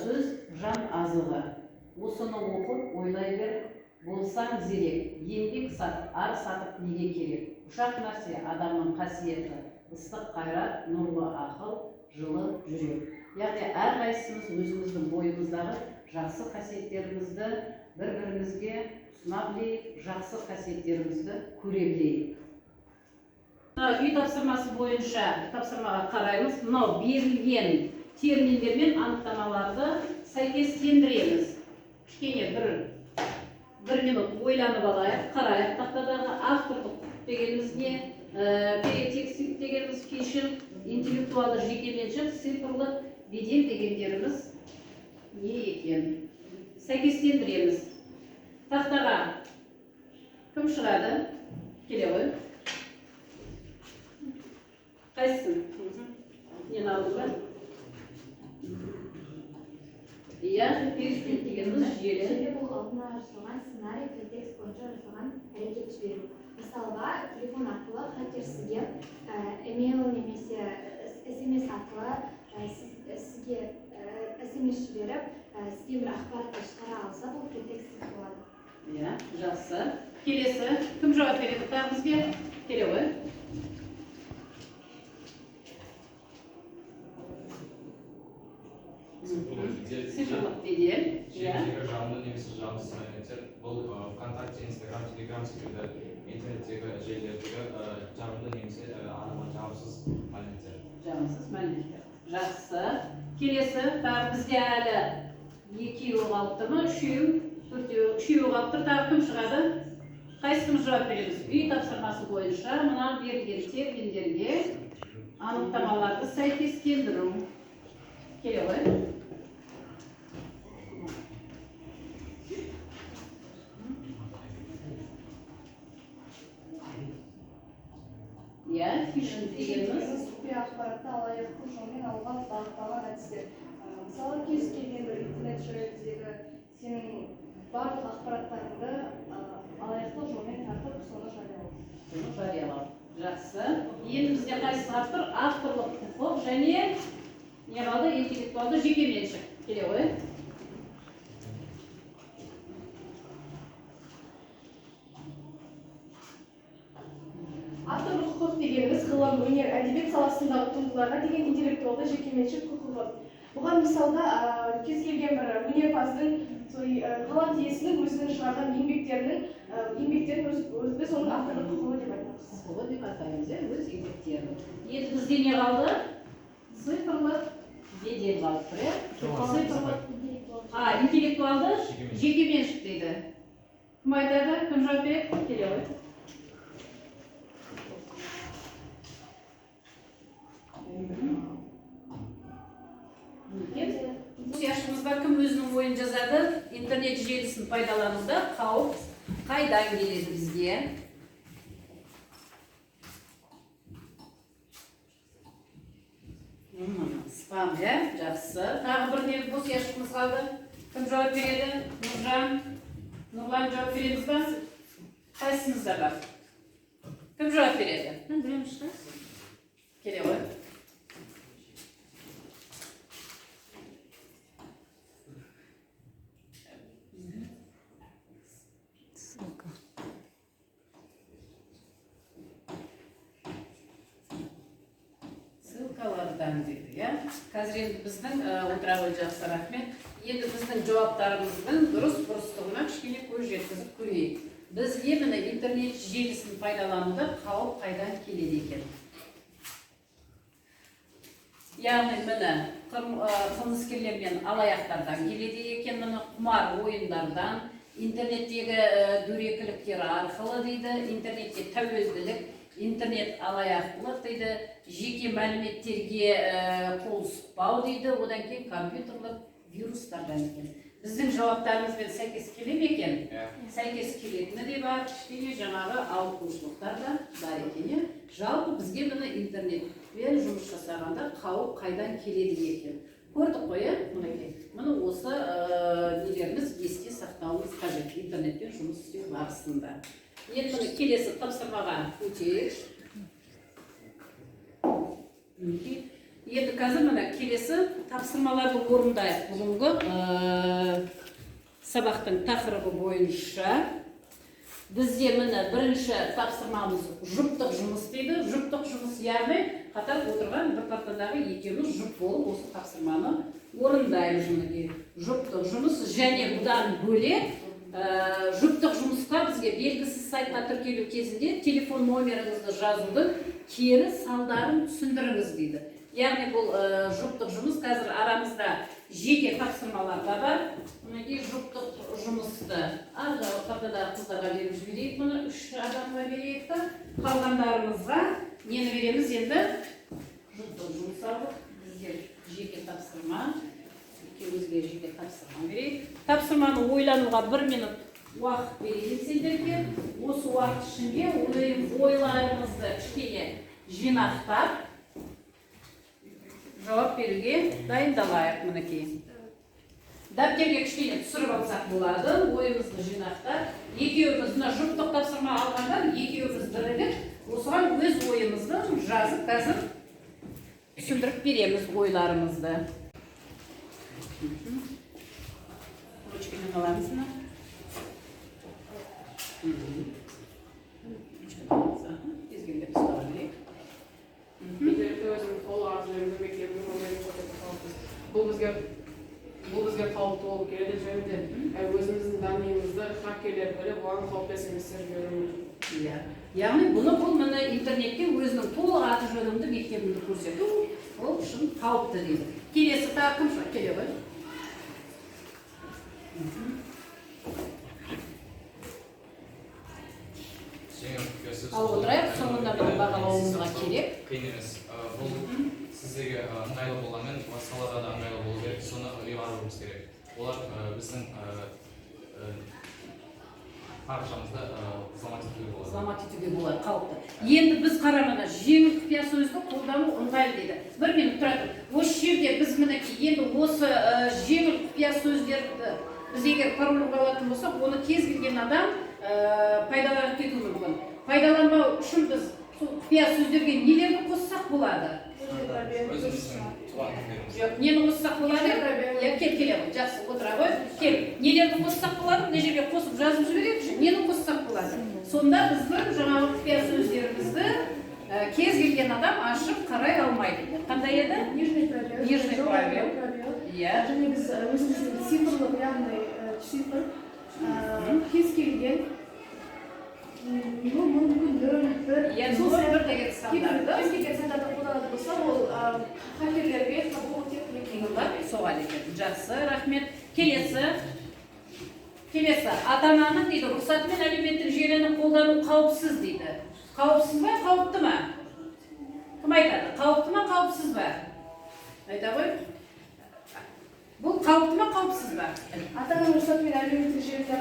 сөз жан азығы. Осыны оқып ойлай бер, болсаң зерек, еңбек сат, ар сатып неге керек. Ұшақ нәрсе адамның қасиеті, ыстық қайрат, нұрлы ақыл, жылы жүрек. Яғни әрқайсымыз өзіміздің бойымыздағы жақсы қасиеттерімізді бір-бірімізге ұсына білейік, жақсы қасиеттерімізді көре білейік. Үй тапсырмасы бойынша тапсырмаға қараймыз. Мынау берілген терминдер мен анықтамаларды сәйкестендіреміз. Кішкене бір минут ойланып алайық, қарайық. Тақтадағы авторлық құқық дегеніміз не? Перетекстік дегеніміз пишін, интеллектуалды жекеменшік, цифрлық бедел дегендеріміз не екен? Сәйкестендіреміз. Тақтаға кім шығады? Келе ғой. Қайсың? Нені алды ба? Иә, перестен дегеніміз желі. Бұл алдына жасалған сценарий, контекст бойынша жасалған әрекет жіберу. Мысалға, телефон арқылы хакер сізге емейл немесе SMS арқылы сізге SMS жіберіп, сізге бір ақпаратты шығара алса, бұл контекст болады. Иә, жақсы. Келесі, кім жауап береді тағы бізге? Келе ғой. Цифрлық бедел. Желідегі жанды немесе жансыз мәліметтер бұл ВКонтакте, Инстаграм, Телеграм секілді интернеттегі желілердегі жанды немесе жансыз мәліметтер. Жансыз мәліметтер. Жақсы. Келесі, тағы бізде әлі екеуі қалып тұр ма? Үшеуі қалып тұр. Тағы кім шығады? Қайсымыз жауап береміз? Үй тапсырмасы бойынша мына берілген терминдерге анықтамаларды сәйкестендіру. Келе ғой. Иә, фишинг дегеніміз құпия ақпаратты алаяқтық жолмен алуға бағытталған әдістер. Мысалы, кез келген бір интернет желісіндегі сенің барлық ақпараттарыңды алаяқтық жолмен тартып, соны жариялау. Жақсы. Енді бізде қайсысы автор? Авторлық құқық және не қалды? Интеллектуалды жекеменшік. Келе ғой. Авторлық құқық дегеніміз ғылым, өнер, әдебиет саласындағы туындыларға деген интеллектуалды жекеменшік құқығы. Бұған мысалға кез келген бір өнерпаздың талант иесінің өзінің шығарған еңбектерін біз оның авторлық құқығы деп айтамыз. Құқығы деп атаймыз, өз еңбектерін. Енді бізде не қалды? Цифрлық бедел қалып тұр. Интеллектуалды жекеменшік дейді. Кім айтады? Кім жауап береді? Келе ғой. Яшымызға кім өзінің ойын жазады? Интернет желісін пайдалануда қауіп қайдан келеді бізге? Спам, иә? Жақсы. Тағы бір не бос яшымыз қалды? Кім жауап береді? Нұрлан жауап береміз ба? Қайсымызда бар? Кім жауап береді? Мен білемін шығар. Келе ғой. Ссылкалардан дейді, иә? Қазір енді біздің отырағы жақсы рахмет. Енді біздің жауаптарымыздың дұрыс-бұрыстығына кішкене көз жеткізіп көрейік. Бізге міне интернет желісін пайдалануда қауіп қайдан келеді екен? Яғни міне қылмыскерлер мен алаяқтардан келеді екен, міне құмар ойындардан, интернеттегі дөрекіліктер арқылы дейді, интернетте тәуелділік, интернет алаяқтылық дейді, жеке мәліметтерге қол сұқпау дейді, одан кейін компьютерлік вирустардан екен. Біздің жауаптарымызбен сәйкес келе ме екен? Сәйкес келетіні де бар, кішкене жаңағы ауытқушылықтар да бар екен. Жалпы бізге міне интернетпен жұмыс жасағанда қауіп қайдан келеді екен? Көрдік қой, мінекей. Міне осы нелеріміз есте сақтауымыз қажет интернетпен жұмыс істеу барысында. Енді міне келесі тапсырмаға өтейік. Енді қазір мына келесі тапсырмаларды орындайық. Бүгінгі сабақтың тақырыбы бойынша бізде міне бірінші тапсырмамыз жұптық жұмыс дейді. Жұптық жұмыс яғни қатар отырған бір партадағы екеуміз жұп болып осы тапсырманы орындаймыз. Жұптық жұмыс және бұдан бөлек жұптық жұмысқа бізге белгісіз сайтқа тіркелу кезінде телефон номеріңізді жазудың кері салдарын түсіндіріңіз дейді. Яғни бұл жұптық жұмыс қазір арамызда жеке тапсырмалар да бар. Мінекей жұптық жұмысты арғы партадағы қыздарға беріп жіберейік. Мұны 3 адамға берейік та, қалғандарымызға нені береміз енді? Жұптық жұмыс алдық. Біздер жеке тапсырма. Екеумізге жеке тапсырма берейік. Тапсырманы ойлануға 1 минут уақыт берейін сендерге. Осы уақыт ішінде ойларыңызды кішкене жинақтап жауап беруге дайындалайық. Мінекей дәптерге кішкене түсіріп алсақ болады. Ойымызды жинақтап, екеуміз мына жұптық тапсырма алғандар екеуміз бірігіп осыған өз ойымызды жазып қазір түсіндіріп береміз ойларымызды. Ручкамен аламыз мына. Кезгенде ұстап берейік. Бұл бізге қауіпті болып келеді және де өзіміздің дамиымызды хакерлер біліп, оған қауіптес еместер беруі мүмкін. Яғни бұл міне интернетте өзінің толық аты жөнімді мектебімді көрсету, ол шын қауіпті дейді. Келесі тағы кім шыға келе ғой? Ал отырайық, соңында бір бағалауымызға керек. Қиын емес. Бұл сіздерге ыңғайлы болғанмен, басқаларға да ыңғайлы болу керек, соны ұйғаруымыз керек. Олар біздің парақшамызда взломать етуге болады. Взломать етуге болады, қауіпті. Енді біз қарамана жеңіл құпия сөзді қолдану ыңғайлы дейді. 1 минут тұрады. Осы жерде біз мінекей енді осы жеңіл құпия сөздерді біз егер пароль алатын болсақ, оны кез келген адам пайдаланып кетуі мүмкін. Пайдаланбау үшін біз құпия сөздерге нелерді қоссақ болады? Жоқ, нені қоссақ болады? Келе ғой, жақсы, отыра ғой. Кел, нелерді қоссақ болады? Мына жерге қосып жазып жіберейікші, нені қоссақ болады? Сонда біздің жаңағы құпия сөздерімізді кез келген адам ашып қарай алмайды. Қандай еді? Нижний пробел. Және біз өзіміздің цифрлық, яғни цифр кез келген мүмкін бір деген стандартты қолданатын болса, ол хакерлерге табу өте қиын. Соған екен. Жақсы, рахмет. Келесі, ата-ананың дейді, рұқсатымен әлеуметтік желіні қолдану қауіпсіз дейді. Қауіпсіз ба, қауіпті ма? Кім айтады? Қауіпті ма, қауіпсіз ба? Айта ғой. Бұл қауіпті ма, қауіпсіз ба? Ата-ананың рұқсатымен әлеуметтік желіні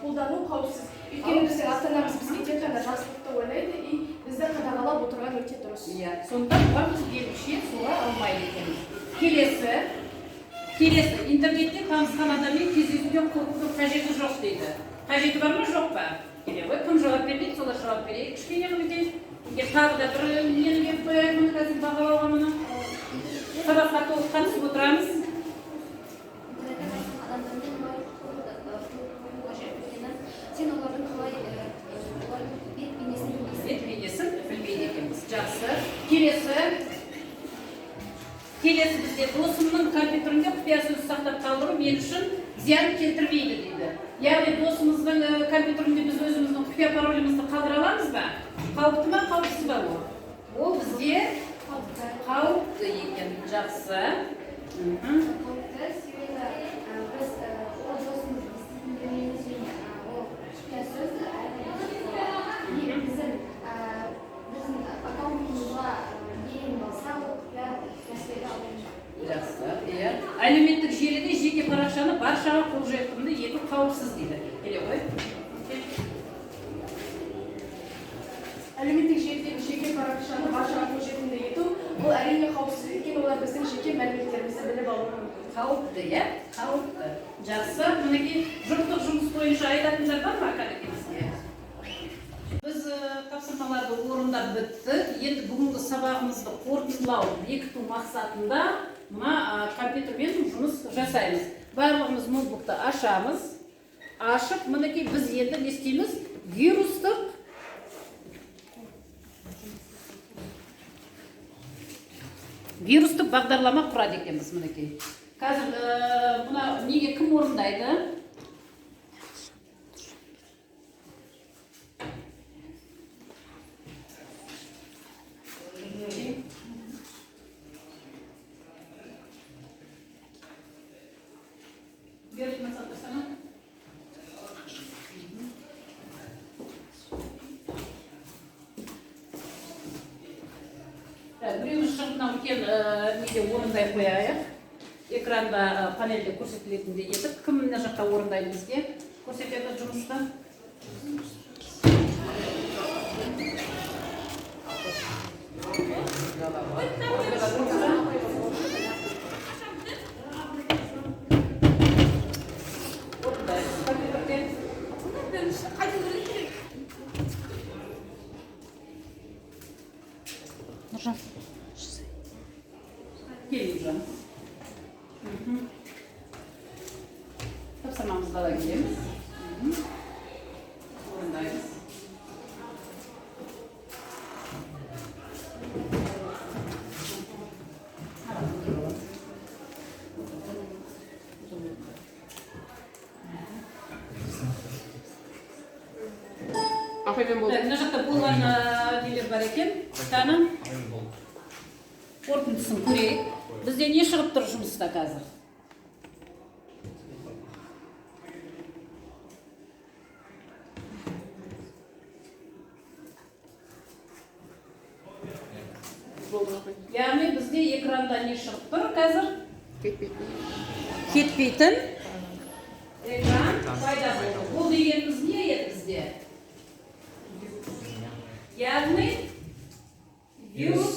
қолдану қауіпсіз. Өйткені біздің ата-анамыз бізге тек қана жақсылықты ойлайды и бізді қадағалап отырған өте дұрыс. Сонда бұған біз белгіше соға алмайды екенбіз. Келесі, интернетте танысқан адаммен кездесуден қорқудың қажеті жоқ дейді. Қажеті бар ма, жоқ па? Келе ғой, кім жауап бермейді, солар жауап берейік. Кішкене қымейтейік. Егер тағы да бір нені беріп қояйық мұны қазір бағалауға мұны. Сабаққа толық қатысып отырамыз. Сен олардың қалай бет бейнесін білмейді екенбіз. Жақсы. Келесі бізде досымның компьютерінде құпия сөз сақтап қалдыру мен үшін зиян келтірмейді дейді. Яғни досымыздың компьютерінде біз өзіміздің құпия паролімізді қалдыра аламыз ба? Қауіпті ма, қауіпсіз ба ол? Ол бізде қауіпті екен. Жақсы. қауіпті, себебі біз ол досымыз істейтін біздің аккаунтымызға дейін болса, әлеуметтік желіде жеке парақшаны баршаға қолжетімді ету қауіпсіз дейді. Келе ғой. Әлеуметтік желідегі жеке парақшаны баршаға қолжетімді ету, бұл әрине қауіпсіз, өйткені олар біздің жеке мәліметтерімізді біліп алуы мүмкін. Қауіпті, қауіпті. Жақсы, мінекей жұптық жұмыс бойынша айтатындар бар ма, Біз тапсырма тапсырмаларды орындап бітті. Енді бүгінгі сабағымызды қорытындылау, бекіту мақсатында мына компьютермен жұмыс жасаймыз. Барлығымыз ноутбукты ашамыз. Ашып, мінекей біз енді не істейміз? Вирустық бағдарлама құрады екенбіз, мінекей. Қазір мына неге кім орындайды? Біреуіміз шыңғынан үлкен неде орындай қояйық. Экранда панельде көрсетілетіндей етіп, кім мына жақта орындайды бізге? Көрсетеді жұмыста. Geleceğim. Tapsırmamızı da gidelim. Orundayız. Afiyet olsun. Ne жақта болған нелер бар екен? Таным. Қорытындысын көрейік. Бізде не шығып тұр жұмыста қазір? Яғни бізде экранда не шығып тұр қазір? Кетпейтін. Экран пайда болды. Бұл дегеніміз не еді бізде? Яғни вирус